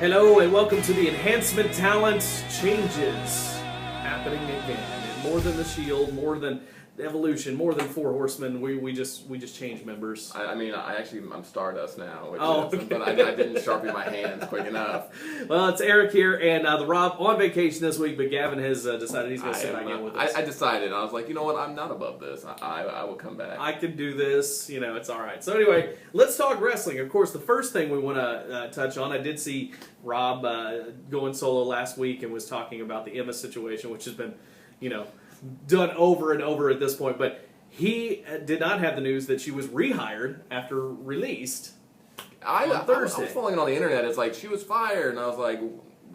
Hello and welcome to the Enhancement Talent Changes happening again. And more than the Shield, more than the Evolution, more than Four Horsemen, we just change members. I'm Stardust now, Okay. but I didn't sharpen my hands quick enough. Well, it's Eric here, and the Rob on vacation this week, but Gavin has decided he's going to sit back in with us. I decided. I was like, you know what? I'm not above this. I will come back. I can do this. You know, it's all right. So anyway, let's talk wrestling. Of course, the first thing we want to touch on, I did see Rob going solo last week and was talking about the Emma situation, which has been, done over and over at this point. But he did not have the news that she was rehired after released on Thursday. I was following it on the internet. It's like she was fired, and I was like,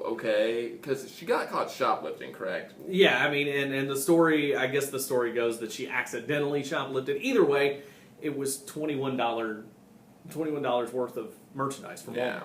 okay, because she got caught shoplifting, correct? Yeah, I mean, and the story, I guess the story goes that she accidentally shoplifted. Either way, it was $21 worth of merchandise from Walmart,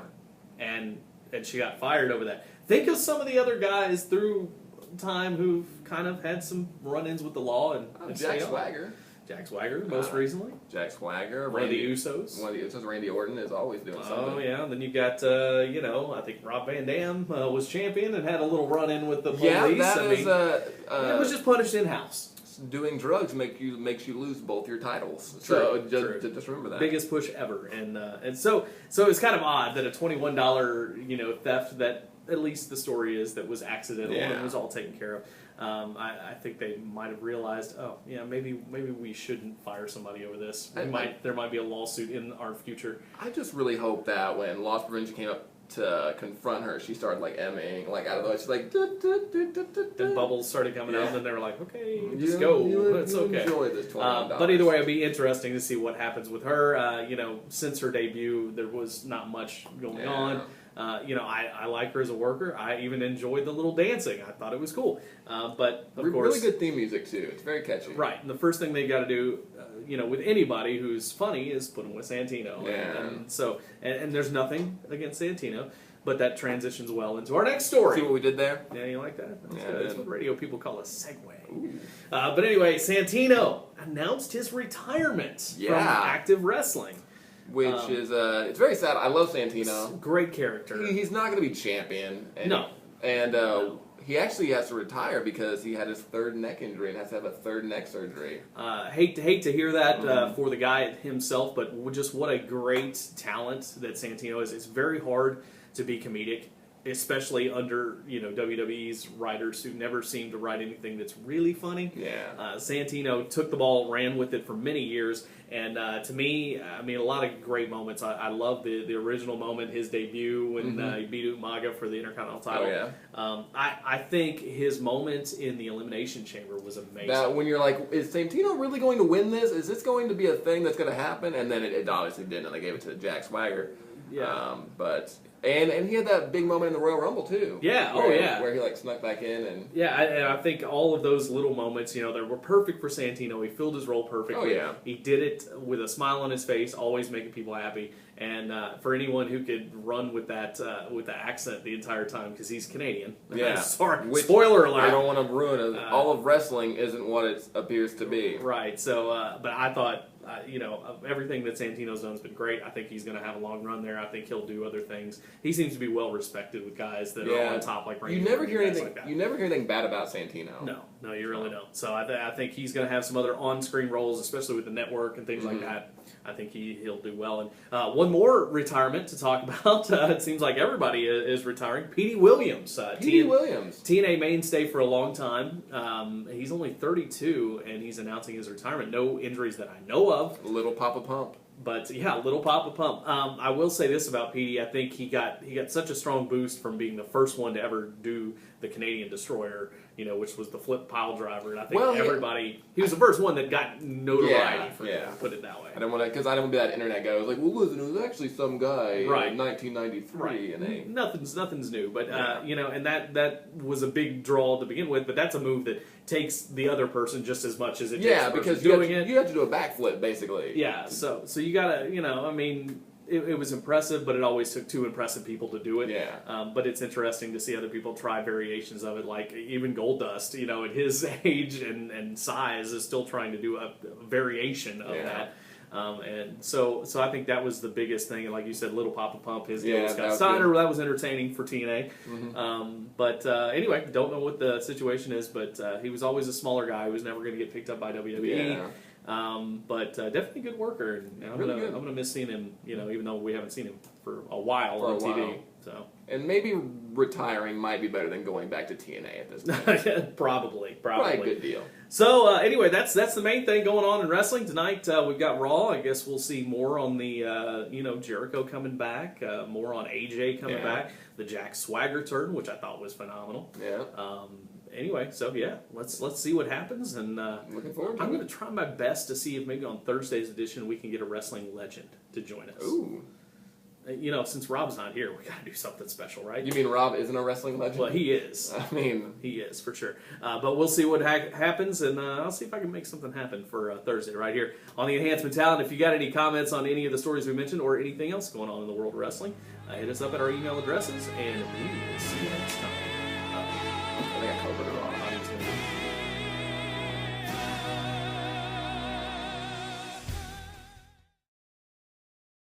and she got fired over that. Think of some of the other guys through time who've kind of had some run-ins with the law and Jack Swagger. Jack Swagger, most recently. Jack Swagger. One of the Usos. Randy Orton is always doing something. Oh, yeah. And then you got, I think Rob Van Dam was champion and had a little run-in with the police. Yeah, it was just punished in-house. Doing drugs makes you lose both your titles. True, so just remember that. Biggest push ever. And so it's kind of odd that a $21, theft that at least the story is that was accidental and was all taken care of. I think they might have realized, maybe we shouldn't fire somebody over this. There might be a lawsuit in our future. I just really hope that when loss prevention came up to confront her, she started emming, out of the way. She's like, then bubbles started coming out, and then they were like, okay, just go. It's okay. Enjoy this $21. But either way, it'd be interesting to see what happens with her. Since her debut, there was not much going on. I like her as a worker. I even enjoyed the little dancing. I thought it was cool. But of course, really good theme music too. It's very catchy. Right. And the first thing they got to do, with anybody who's funny, is put them with Santino. Yeah. And there's nothing against Santino, but that transitions well into our next story. See what we did there? Yeah, you like that? That's good. That's what radio people call a segue. But anyway, Santino announced his retirement from active wrestling. Which is, it's very sad. I love Santino. Great character. He's not going to be champion. No. He actually has to retire because he had his third neck injury and has to have a third neck surgery. Hate to hear that for the guy himself, but just what a great talent that Santino is. It's very hard to be comedic, especially under WWE's writers who never seem to write anything that's really funny. Yeah. Santino took the ball, ran with it for many years, and to me, a lot of great moments. I love the original moment, his debut when he beat Umaga for the Intercontinental title. Oh, yeah. I think his moment in the Elimination Chamber was amazing. That when you're like, is Santino really going to win this? Is this going to be a thing that's going to happen? And then it obviously didn't, and they gave it to Jack Swagger. Yeah. And he had that big moment in the Royal Rumble too. Yeah, where he snuck back in and I think all of those little moments, they were perfect for Santino. He filled his role perfectly. Oh yeah, he did it with a smile on his face, always making people happy. And for anyone who could run with that with the accent the entire time, because he's Canadian. Yeah, sorry. Spoiler alert. I don't want to ruin it. All of wrestling isn't what it appears to be. Right. So, but I thought. Everything that Santino's done has been great. I think he's going to have a long run there. I think he'll do other things. He seems to be well respected with guys that are on top, like Randy. You never hear anything. Like that. You never hear anything bad about Santino. No, you really don't. So I think he's going to have some other on-screen roles, especially with the network and things like that. I think he'll do well. And one more retirement to talk about. It seems like everybody is retiring. Petey Williams. TNA mainstay for a long time. He's only 32, and he's announcing his retirement. No injuries that I know of. Little Papa Pump. But yeah, little Papa Pump. I will say this about Petey. I think he got such a strong boost from being the first one to ever do the Canadian Destroyer, which was the flip pile driver. And I think he was the first one that got notoriety for it, put it that way. I don't want to be that internet guy who was like, well, listen, it was actually some guy in 1993. Right. Nothing's new. But, and that was a big draw to begin with. But that's a move that takes the other person just as much as it takes the person doing it. You have to do a backflip, basically. Yeah, so you gotta, it was impressive, but it always took two impressive people to do it. Yeah. But it's interesting to see other people try variations of it, like even Goldust, at his age and size, is still trying to do a variation of that. And so I think that was the biggest thing. And like you said, Little Papa Pump, his deal Yeah, with that Scott was Steiner, good. that was entertaining for TNA. But anyway, don't know what the situation is, but he was always a smaller guy. He was never going to get picked up by WWE. Yeah. But definitely a good worker, and I'm Really gonna miss seeing him. Even though we haven't seen him for a while For a on TV. while. So And maybe retiring might be better than going back to TNA at this point. probably. Probably a good deal. So anyway, that's the main thing going on in wrestling tonight. We've got Raw. I guess we'll see more on the Jericho coming back, more on AJ coming back, the Jack Swagger turn, which I thought was phenomenal. Yeah. Anyway, so yeah, let's see what happens, and Looking forward to I'm it. going to try my best to see if maybe on Thursday's edition we can get a wrestling legend to join us. Ooh. Since Rob's not here, we got to do something special, right? You mean Rob isn't a wrestling legend? Well, he is. I mean, He is, for sure. But we'll see what happens, and I'll see if I can make something happen for Thursday right here on the Enhancement Talent. If you got any comments on any of the stories we mentioned or anything else going on in the world of wrestling, hit us up at our email addresses, and we will see you next time.